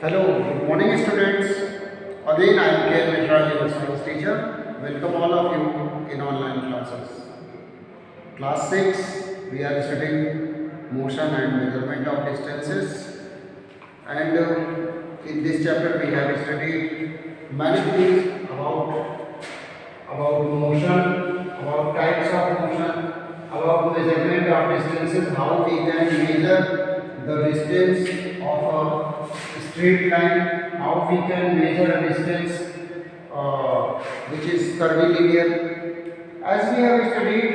Hello, good morning students. Again I am K. Mishra, your science teacher. Welcome all of you in online classes. Class 6, we are studying motion and measurement of distances. And in this chapter we have studied many things about motion, about types of motion, about measurement of distances, how we can measure the distance of a straight line, how we can measure a distance which is curvilinear. As we have studied,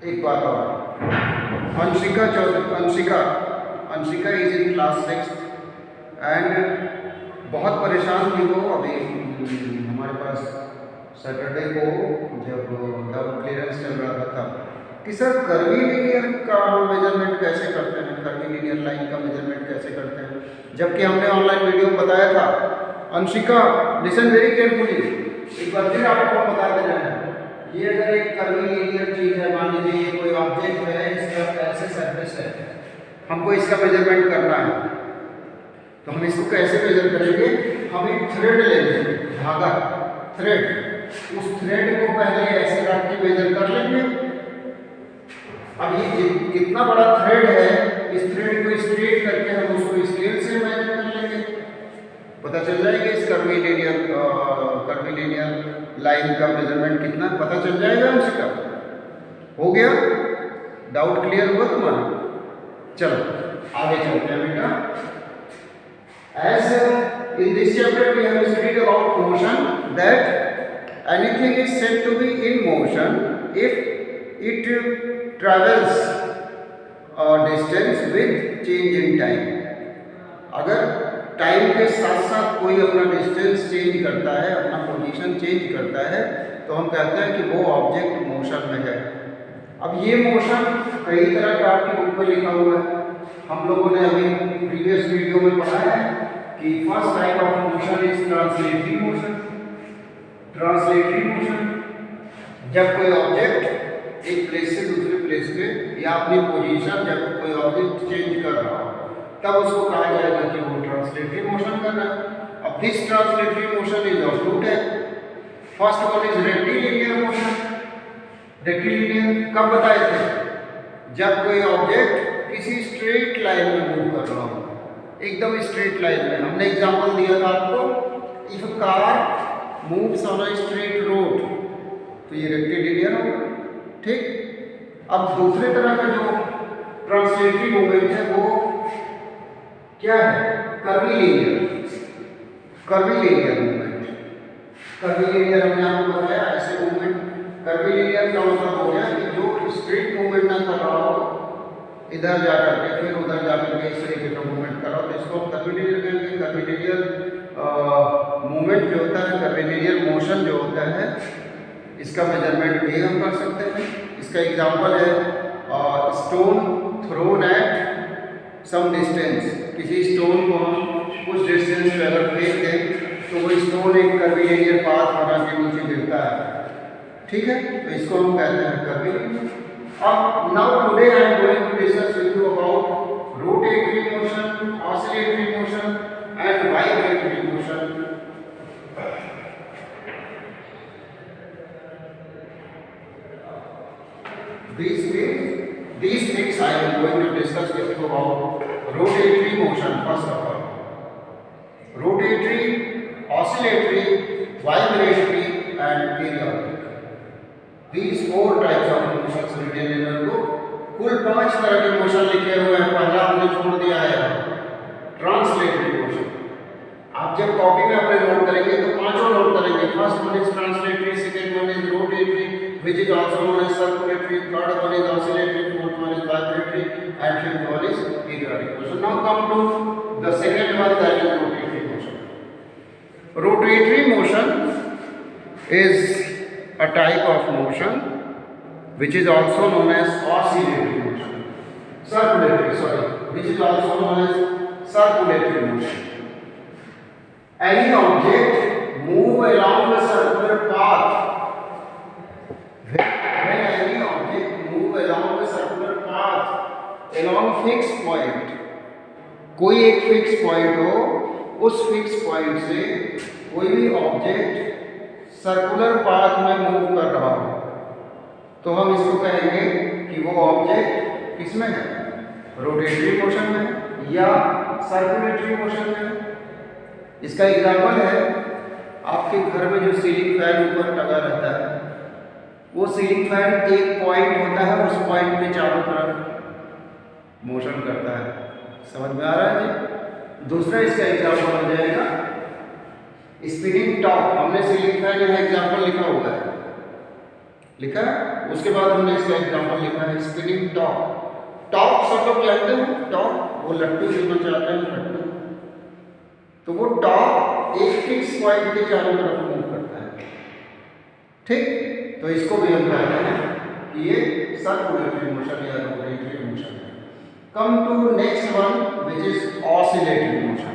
एक बात और, Anshika is in class 6 and बहुत परेशान थी वो अभी हमारे पास Saturday को जब डाउट क्लियरेंस चल रहा था कि सर कर्वीलिनियर का मेजरमेंट कैसे करते हैं, कर्वीलिनियर लाइन का मेजरमेंट कैसे करते हैं, जबकि हमने ऑनलाइन वीडियो बताया था। अंशिका लिसन वेरी केयरफुली, एक बार फिर आपको बता देना है, ये अगर एक कर्वीलिनियर चीज है, मान लीजिए ये कोई ऑब्जेक्ट है, इसका ऐसे सरफेस है, हमको इसका मेजरमेंट करना है, तो हम इसको कैसे मेजर करेंगे? हम एक थ्रेड लेंगे, धागा थ्रेड, उस थ्रेड को पहले ऐसे रख के मेजर कर लेंगे। अब ये कितना बड़ा थ्रेड है, इस थ्रेड को स्ट्रेट करके हम उसको स्केल से मेजर कर लेंगे, पता चल जाएगा इस कर्वीलिनियर लाइन का मेजरमेंट कितना पता चल जाएगा। अंशिका हो गया, डाउट क्लियर हुआ तुम्हारा? चलो आगे चलते हैं बेटा। As in this chapter we have studied about motion, that anything is said to be in motion if it travels a distance with change in time. अगर टाइम के साथ साथ कोई अपना डिस्टेंस चेंज करता है, अपना पोजीशन चेंज करता है, तो हम कहते हैं कि वो ऑब्जेक्ट मोशन में है। अब ये मोशन कई तरह का आपकी बुक में लिखा हुआ है, हम लोगों ने अभी प्रीवियस वीडियो में पढ़ा है कि first type of motion is translatory motion. Translatory motion, जब कोई ऑब्जेक्ट एक प्लेस से दूसरे प्लेस पे या अपनी पोजीशन जब कोई ऑब्जेक्ट चेंज कर रहा हो, तब उसको कहा जाएगा कि वो ट्रांसलेटरी मोशन कर रहा है। अब this translatory motion is of two type. First one is rectilinear motion. Rectilinear कब बताए थे? जब कोई ऑब्जेक्ट किसी स्ट्रेट लाइन में मूव कर रहा हो, एकदम स्ट्रेट लाइन में। हमने एग्जांपल दिया था आपको, if car moves on a straight road, तो ये रेक्टिलिनियर होगा, ठीक। अब दूसरे तरह का जो ट्रांसलेटरी मूवमेंट है वो क्या है? कर्वीलिनियर। कर्वीलिनियर मूवमेंट, कर्वीलिनियर हमने आपको बताया ऐसे मूवमेंट। कर्वीलिनियर का मतलब हो गया कि जो स्ट्रेट मूवमेंट ना कर रहा हो, इधर जाकर के फिर उधर जाकर के इस तरीके का मूवमेंट कर रहा हो, तो इसको हम कर्वीलिनियर कहेंगे। कर्वीलिनियर मूवमेंट जो होता है, कर्वीलिनियर मोशन जो होता है, इसका मेजरमेंट भी हम कर सकते हैं। इसका एग्जांपल है stone thrown at some distance. किसी स्टोन को हम कुछ डिस्टेंस पे अगर फेंक दें तो वो स्टोन एक कर्वीलिनियर पाथ बना के नीचे गिरता है, ठीक है, तो इसको हम कहते हैं कर्वीलिनियर। अब now today I am going to discuss with you about rotatory motion, oscillatory motion and vibratory motion. These things I am going to discuss with you about rotatory motion first of all. Rotatory, oscillatory, vibratory and periodic. These four types of motions written in your book. कुल 5 तरह के motion लिखे हुए हैं। पहला हमने छोड़ दिया है ट्रांसलेटरी मोशन। आप जब कॉपी में अपने नोट करेंगे तो पांचों नोट करेंगे। First one is translatory, second one is rotatory which is also known as circulatory, third one is oscillatory, fourth one is vibratory and fifth one is periodic motion. Now come to the second one, that is rotatory motion. Rotatory motion is a type of motion which is also known as oscillatory motion. Which is also known as circulatory motion. Any object move along the circular path. When any object move along the circular path along fixed point, कोई एक fix point हो, उस fix point से कोई भी object circular path में move कर रहा हो तो हम इसको कहेंगे कि वो ऑब्जेक्ट किसमें है, रोटेटरी मोशन में या सर्कुलेटरी मोशन में। इसका एग्जाम्पल है आपके घर में जो सीलिंग फैन ऊपर लगा रहता है, वो सीलिंग फैन एक पॉइंट होता है, उस पॉइंट पे चारों तरफ मोशन करता है। समझ में आ रहा है जी। दूसरा इसका एग्जाम्पल हो जाएगा स्पिनिंग टॉप। हमने सीलिंग फैन यहाँ एग्जाम्पल लिखा हुआ है, लिखा है, उसके बाद हमने इसका एग्जाम्पल लिखा है स्पिनिंग टॉप। टॉप सब लोग जानते हैं, टॉप वो लट्टू जो चाहते हैं लट्टू, तो वो टॉप एक फिक्स पॉइंट के चारों तरफ मूव करता है। ठीक, तो इसको भी हम कहते हैं कि ये सर्कुलेटरी मोशन या रोटेटरी मोशन है। Come to next one which is oscillatory motion.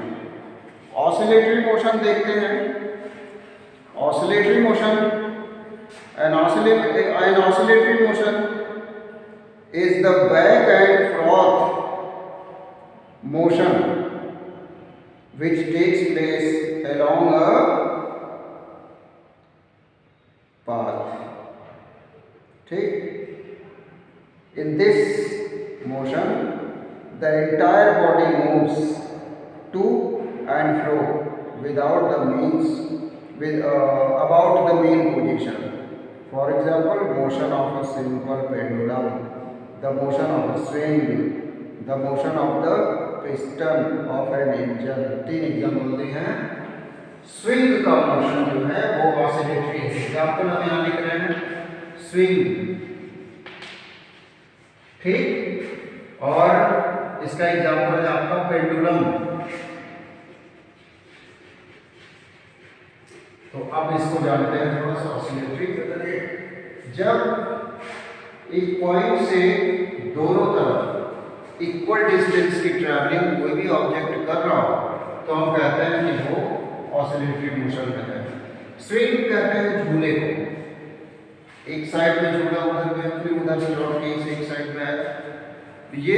Oscillatory motion देखते हैं। Oscillatory motion, an oscillatory motion is the back and forth motion which takes place along a path. ठीक, in this motion the entire body moves to and fro without the about the main position. For example, motion of a simple pendulum, the motion of a swing, the motion of the piston of an engine. तीन example दिए हैं। Swing का motion जो है वो oscillatory है। Example हम यहाँ लिख रहे हैं स्विंग। ठीक, और इसका एग्जाम्पल है आपका पेंडुलम। तो अब इसको जानते हैं थोड़ा सा ऑसिलेटरी के तरीके। जब एक पॉइंट से दोनों तरफ इक्वल डिस्टेंस की ट्रैवलिंग कोई भी ऑब्जेक्ट कर रहा हो तो हम कहते हैं कि वो ऑसिलेटरी मोशन में है। स्विंग कहते हैं झूले को, एक साइड में झूला उधर गया फिर उधर से लौट के एक साइड में आया, ये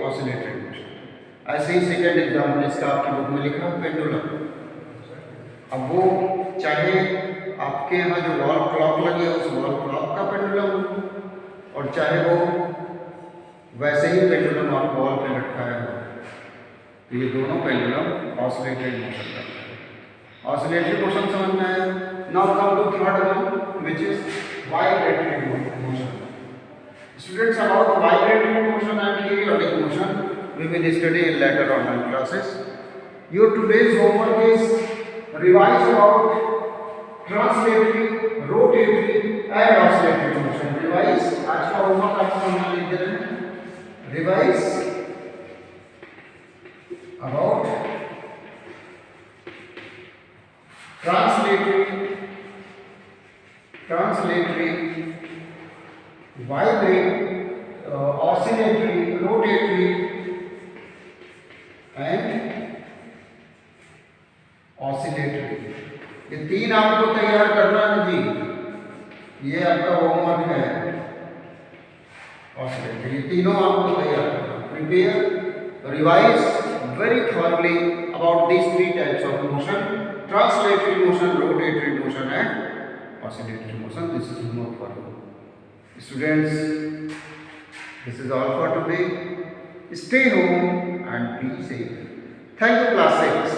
ऑसिलेटरी मोशन। ऐसे ही सेकेंड एग्जाम्पल इसका आपकी बुक में लिखा है पेंडुलम। अब वो चाहे आपके यहाँ जो वॉल क्लॉक लगी है उस वॉल क्लॉक का पेंडुलम, और चाहे वो वैसे ही पेंडुलम आप वॉल पे लटकाया हो, तो ये दोनों पेंडुलम ऑसिलेटरी मोशन करते हैं। ऑसिलेटरी मोशन समझ में आया। Now come to third one which is vibratory motion. Students, about vibratory motion and periodic motion we will study in later on in classes. Your today's homework is revise about translatory, rotatory and oscillatory motion. Revise, आज का homework आपको हम लिख दे रहे हैं। Revise about translatory, vibrate, oscillatory, rotatory and oscillatory. ये तीन आपको तैयार करना है जी, ये आपका होमवर्क है। ऑसिलेटरी, ये तीनों आपको तैयार करना। Prepare, revise very thoroughly about these three types of motion: translatory motion, rotatory motion and oscillatory motion. This is homework for you students. This is all for today. Stay home and be safe. Thank you, class 6.